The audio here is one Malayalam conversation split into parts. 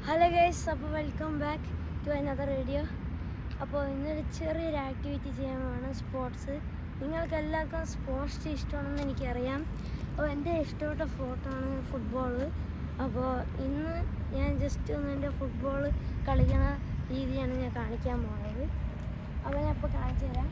ഹലോ ഗൈസ്, അപ്പോൾ welcome back to another video. അപ്പോൾ ഇന്നൊരു ചെറിയൊരു ആക്ടിവിറ്റി ചെയ്യാനാണ് സ്പോർട്സ്. നിങ്ങൾക്ക് എല്ലാവർക്കും സ്പോർട്സ് ഇഷ്ടമാണെന്ന് എനിക്കറിയാം. അപ്പോൾ എൻ്റെ ഇഷ്ടപ്പെട്ട സ്പോർട്ടാണ് ഫുട്ബോൾ. അപ്പോൾ ഇന്ന് ഞാൻ ജസ്റ്റ് ഒന്ന് എൻ്റെ ഫുട്ബോൾ കളിക്കണ രീതിയാണ് ഞാൻ കാണിക്കാൻ പോകുന്നത്. അപ്പോൾ ഞാൻ ഇപ്പോൾ കാണിച്ചു തരാം.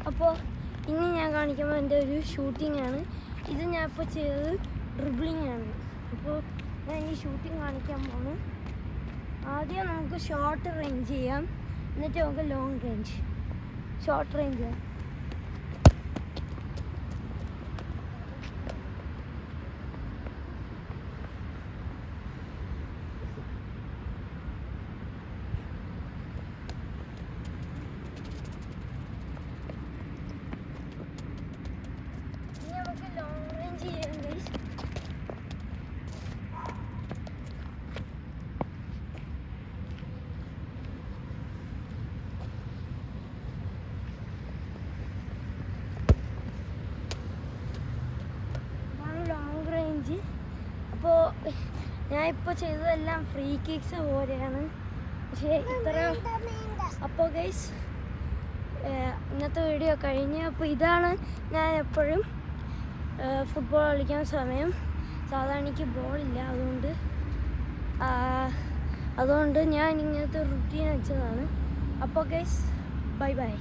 അപ്പോൾ ഇനി ഞാൻ കാണിക്കുമ്പോൾ എൻ്റെ ഒരു ഷൂട്ടിംഗ് ആണ്. ഇത് ഞാൻ ഇപ്പോൾ ചെയ്തത് ഡ്രിബ്ലിംഗ് ആണ്. അപ്പോൾ ഞാൻ ഈ ഷൂട്ടിംഗ് കാണിക്കാൻ പോണ്. ആദ്യം നമുക്ക് ഷോർട്ട് റേഞ്ച് ചെയ്യാം, എന്നിട്ട് നമുക്ക് ലോങ് റേഞ്ച്. ഷോർട്ട് റേഞ്ച് ചെയ്യാം. അപ്പോൾ ഞാനിപ്പോൾ ചെയ്തതെല്ലാം ഫ്രീ കിക്സ് പോലെയാണ്, പക്ഷേ ഇത്ര. അപ്പോൾ ഗൈസ്, ഇന്നത്തെ വീഡിയോ കഴിഞ്ഞ്. അപ്പോൾ ഇതാണ് ഞാൻ എപ്പോഴും ഫുട്ബോൾ കളിക്കാൻ സമയം. സാധാരണ എനിക്ക് ബോളില്ല, അതുകൊണ്ട് ഞാൻ ഇങ്ങനത്തെ റുട്ടീൻ വെച്ചതാണ്. അപ്പോൾ ഗൈസ്, ബൈ ബൈ.